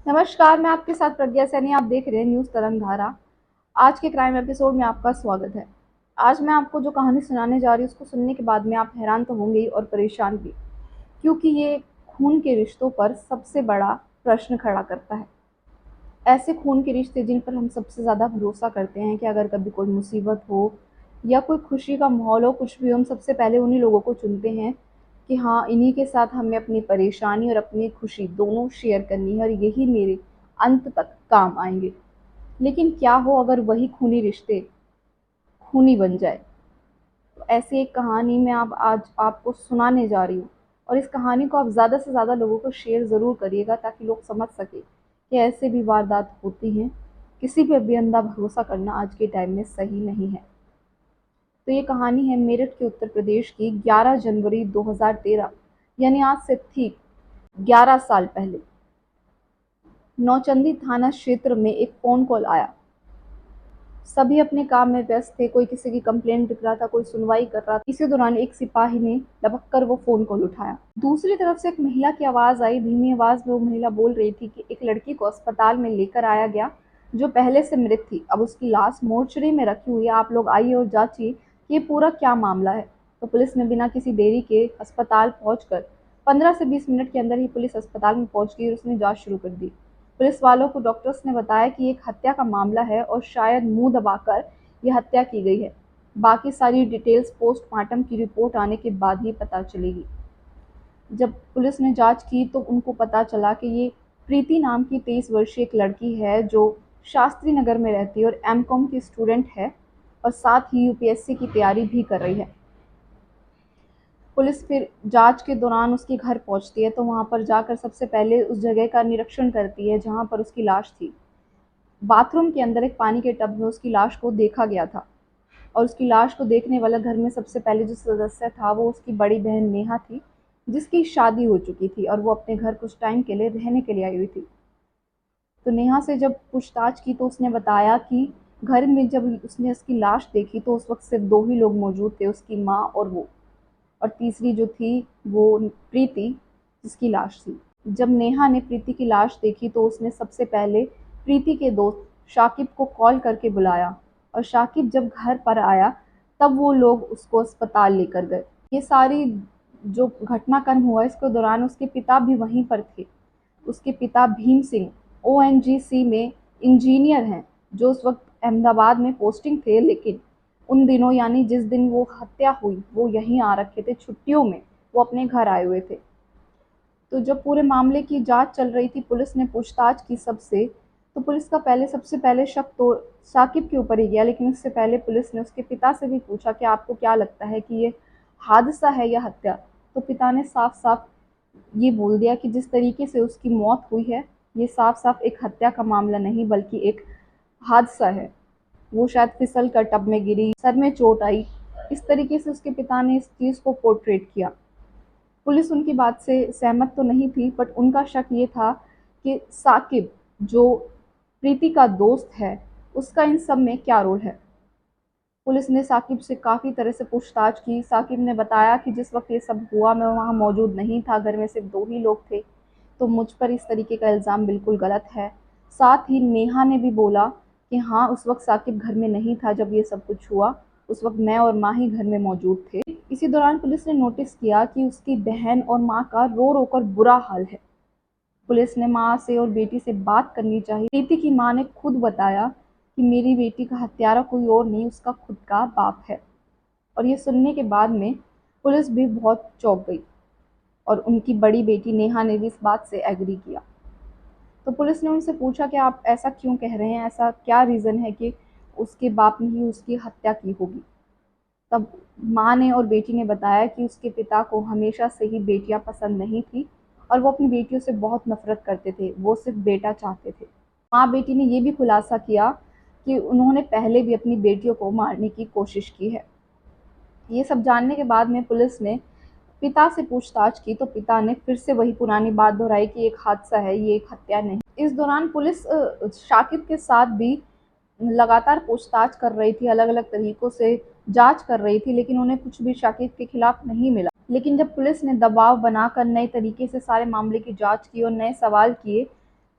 नमस्कार, मैं आपके साथ प्रज्ञा सैनी। आप देख रहे हैं न्यूज़ तरंग धारा। आज के क्राइम एपिसोड में आपका स्वागत है। आज मैं आपको जो कहानी सुनाने जा रही हूँ उसको सुनने के बाद में आप हैरान तो होंगे ही और परेशान भी, क्योंकि ये खून के रिश्तों पर सबसे बड़ा प्रश्न खड़ा करता है। ऐसे खून के रिश्ते जिन पर हम सबसे ज़्यादा भरोसा करते हैं कि अगर कभी कोई मुसीबत हो या कोई खुशी का माहौल हो, कुछ भी हो, हम सबसे पहले उन्हीं लोगों को चुनते हैं कि हाँ, इन्हीं के साथ हमें अपनी परेशानी और अपनी खुशी दोनों शेयर करनी है और यही मेरे अंत तक काम आएंगे। लेकिन क्या हो अगर वही खूनी रिश्ते खूनी बन जाए? तो ऐसी एक कहानी मैं आप आज आपको सुनाने जा रही हूँ, और इस कहानी को आप ज़्यादा से ज़्यादा लोगों को शेयर ज़रूर करिएगा ताकि लोग समझ सके कि ऐसे भी वारदात होती हैं। किसी पे भी अंधा भरोसा करना आज के टाइम में सही नहीं है। तो ये कहानी है मेरठ के उत्तर प्रदेश की। 11 जनवरी 2013, यानी आज से ठीक 11 साल पहले नौचंदी थाना क्षेत्र में एक फ़ोन कॉल आया। सभी अपने काम में व्यस्त थे, कोई किसी की कंप्लेंट लिख रहा था, कोई सुनवाई कर रहा था। इसी दौरान एक सिपाही ने लपक कर वो फ़ोन कॉल उठाया। दूसरी तरफ से एक महिला की आवाज़ आई। धीमी आवाज़ में वो महिला बोल रही थी कि एक लड़की को अस्पताल में लेकर आया गया जो पहले से मृत थी। अब उसकी लाश मोर्चरी में रखी हुई है। आप लोग आइए और जांचिए कि ये पूरा क्या मामला है। तो पुलिस ने बिना किसी देरी के अस्पताल पहुंचकर 15 से 20 मिनट के अंदर ही पुलिस अस्पताल में पहुंच गई और उसने जांच शुरू कर दी। पुलिस वालों को डॉक्टर्स ने बताया कि एक हत्या का मामला है और शायद मुंह दबाकर यह हत्या की गई है। बाकी सारी डिटेल्स पोस्टमार्टम की रिपोर्ट आने के बाद ही पता चलेगी। जब पुलिस ने जांच की तो उनको पता चला कि ये प्रीति नाम की 23 वर्षीय एक लड़की है जो शास्त्री नगर में रहती है और एमकॉम की स्टूडेंट है और साथ ही यूपीएससी की तैयारी भी कर रही है। पुलिस फिर जांच के दौरान उसके घर पहुंचती है, तो वहां पर जाकर सबसे पहले उस जगह का निरीक्षण करती है जहां पर उसकी लाश थी। बाथरूम के अंदर एक पानी के टब में उसकी लाश को देखा गया था, और उसकी लाश को देखने वाला घर में सबसे पहले जो सदस्य था वो उसकी बड़ी बहन नेहा थी, जिसकी शादी हो चुकी थी और वो अपने घर कुछ टाइम के लिए रहने के लिए आई हुई थी। तो नेहा से जब पूछताछ की तो उसने बताया कि घर में जब उसने उसकी लाश देखी तो उस वक्त सिर्फ दो ही लोग मौजूद थे, उसकी माँ और वो, और तीसरी जो थी वो प्रीति, जिसकी लाश थी। जब नेहा ने प्रीति की लाश देखी तो उसने सबसे पहले प्रीति के दोस्त शाकिब को कॉल करके बुलाया, और शाकिब जब घर पर आया तब वो लोग उसको अस्पताल लेकर गए। ये सारी जो घटनाक्रम हुआ इसके दौरान उसके पिता भी वहीं पर थे। उसके पिता भीम सिंह ओएनजीसी में इंजीनियर हैं, जो उस वक्त अहमदाबाद में पोस्टिंग थे, लेकिन उन दिनों यानी जिस दिन वो हत्या हुई वो यहीं आ रखे थे छुट्टियों में, वो अपने घर आए हुए थे। तो जब पूरे मामले की जांच चल रही थी, पुलिस ने पूछताछ की सबसे, तो पुलिस का सबसे पहले शक तो साकिब के ऊपर ही गया। लेकिन उससे पहले पुलिस ने उसके पिता से भी पूछा कि आपको क्या लगता है कि ये हादसा है या हत्या? तो पिता ने साफ साफ ये बोल दिया कि जिस तरीके से उसकी मौत हुई है ये साफ साफ एक हत्या का मामला नहीं बल्कि एक हादसा है। वो शायद फिसल कर टब में गिरी, सर में चोट आई, इस तरीके से उसके पिता ने इस चीज़ को पोर्ट्रेट किया। पुलिस उनकी बात से सहमत तो नहीं थी, बट उनका शक ये था कि साकिब जो प्रीति का दोस्त है उसका इन सब में क्या रोल है। पुलिस ने साकिब से काफ़ी तरह से पूछताछ की। साकिब ने बताया कि जिस वक्त ये सब हुआ मैं वहाँ मौजूद नहीं था, घर में सिर्फ दो ही लोग थे, तो मुझ पर इस तरीके का इल्ज़ाम बिल्कुल गलत है। साथ ही नेहा ने भी बोला कि हाँ, उस वक्त साकिब घर में नहीं था जब ये सब कुछ हुआ, उस वक्त मैं और माँ ही घर में मौजूद थे। इसी दौरान पुलिस ने नोटिस किया कि उसकी बहन और माँ का रो रो कर बुरा हाल है। पुलिस ने माँ से और बेटी से बात करनी चाहिए। प्रीति की माँ ने खुद बताया कि मेरी बेटी का हत्यारा कोई और नहीं, उसका खुद का बाप है। और ये सुनने के बाद में पुलिस भी बहुत चौंक गई, और उनकी बड़ी बेटी नेहा ने भी इस बात से एग्री किया। तो पुलिस ने उनसे पूछा कि आप ऐसा क्यों कह रहे हैं, ऐसा क्या रीज़न है कि उसके बाप ने ही उसकी हत्या की होगी? तब माँ ने और बेटी ने बताया कि उसके पिता को हमेशा से ही बेटियां पसंद नहीं थी और वो अपनी बेटियों से बहुत नफरत करते थे, वो सिर्फ बेटा चाहते थे। माँ बेटी ने ये भी खुलासा किया कि उन्होंने पहले भी अपनी बेटियों को मारने की कोशिश की है। ये सब जानने के बाद में पुलिस ने पिता से पूछताछ की तो पिता ने फिर से वही पुरानी बात दोहराई कि एक हादसा है, ये एक हत्या नहीं। इस दौरान पुलिस शाकिब के साथ भी लगातार पूछताछ कर रही थी, अलग अलग तरीकों से जांच कर रही थी, लेकिन उन्हें कुछ भी शाकिब के खिलाफ नहीं मिला। लेकिन जब पुलिस ने दबाव बनाकर नए तरीके से सारे मामले की जांच की और नए सवाल किए,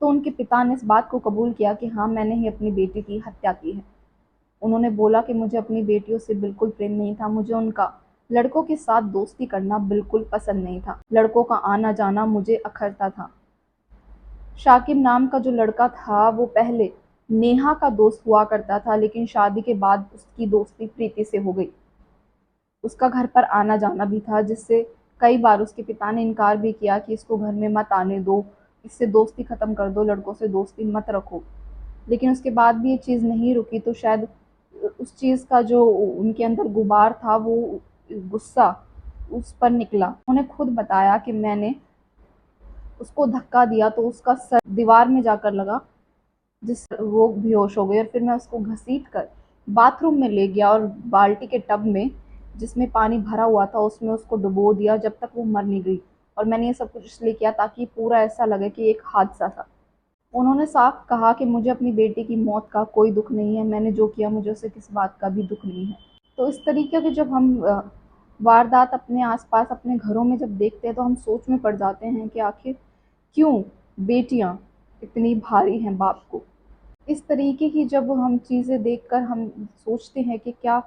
तो उनके पिता ने इस बात को कबूल किया कि हाँ, मैंने ही अपनी बेटी की हत्या की है। उन्होंने बोला कि मुझे अपनी बेटियों से बिल्कुल प्रेम नहीं था, मुझे उनका लड़कों के साथ दोस्ती करना बिल्कुल पसंद नहीं था, लड़कों का आना जाना मुझे अखरता था। शाकिब नाम का जो लड़का था वो पहले नेहा का दोस्त हुआ करता था, लेकिन शादी के बाद उसकी दोस्ती प्रीति से हो गई। उसका घर पर आना जाना भी था, जिससे कई बार उसके पिता ने इनकार भी किया कि इसको घर में मत आने दो, इससे दोस्ती खत्म कर दो, लड़कों से दोस्ती मत रखो। लेकिन उसके बाद भी ये चीज़ नहीं रुकी, तो शायद उस चीज़ का जो उनके अंदर गुबार था, वो गुस्सा उस पर निकला। उन्होंने खुद बताया कि मैंने उसको धक्का दिया तो उसका सर दीवार में जाकर लगा, जिससे वो बेहोश हो गई, और फिर मैं उसको घसीट कर बाथरूम में ले गया और बाल्टी के टब में जिसमें पानी भरा हुआ था उसमें उसको डुबो दिया जब तक वो मर नहीं गई। और मैंने ये सब कुछ इसलिए किया ताकि पूरा ऐसा लगे कि एक हादसा था। उन्होंने साफ कहा कि मुझे अपनी बेटी की मौत का कोई दुख नहीं है, मैंने जो किया मुझे उसे किस बात का भी दुख नहीं है। तो इस तरीके के जब हम वारदात अपने आसपास अपने घरों में जब देखते हैं तो हम सोच में पड़ जाते हैं कि आखिर क्यों बेटियां इतनी भारी हैं बाप को। इस तरीके की जब हम चीज़ें देखकर हम सोचते हैं कि क्या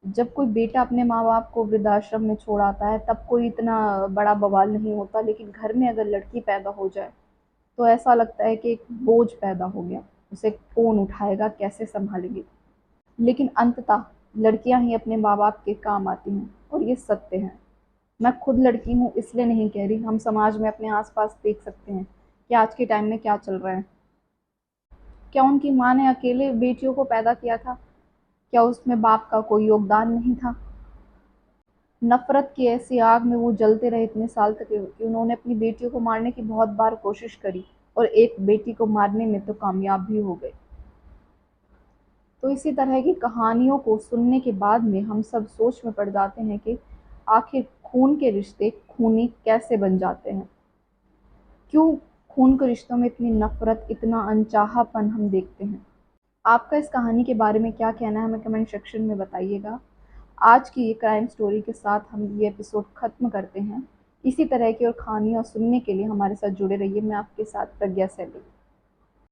जब कोई बेटा अपने माँ बाप को वृद्धाश्रम में छोड़ आता है तब कोई इतना बड़ा बवाल नहीं होता, लेकिन घर में अगर लड़की पैदा हो जाए तो ऐसा लगता है कि एक बोझ पैदा हो गया, उसे कौन उठाएगा, कैसे संभालेंगे। लेकिन अंततः लड़कियां ही अपने माँ बाप के काम आती हैं, और ये सत्य है। मैं खुद लड़की हूँ इसलिए नहीं कह रही, हम समाज में अपने आसपास देख सकते हैं कि आज के टाइम में क्या चल रहा है। क्या उनकी माँ ने अकेले बेटियों को पैदा किया था? क्या उसमें बाप का कोई योगदान नहीं था? नफरत की ऐसी आग में वो जलते रहे इतने साल तक कि उन्होंने अपनी बेटियों को मारने की बहुत बार कोशिश करी, और एक बेटी को मारने में तो कामयाब भी हो गए। तो इसी तरह की कहानियों को सुनने के बाद में हम सब सोच में पड़ जाते हैं कि आखिर खून के रिश्ते खूनी कैसे बन जाते हैं। क्यों खून के रिश्तों में इतनी नफरत, इतना अनचाहापन हम देखते हैं। आपका इस कहानी के बारे में क्या कहना है, हमें कमेंट सेक्शन में बताइएगा। आज की ये क्राइम स्टोरी के साथ हम ये एपिसोड ख़त्म करते हैं। इसी तरह की और कहानियाँ सुनने के लिए हमारे साथ जुड़े रहिए। मैं आपके साथ प्रज्ञा सैली।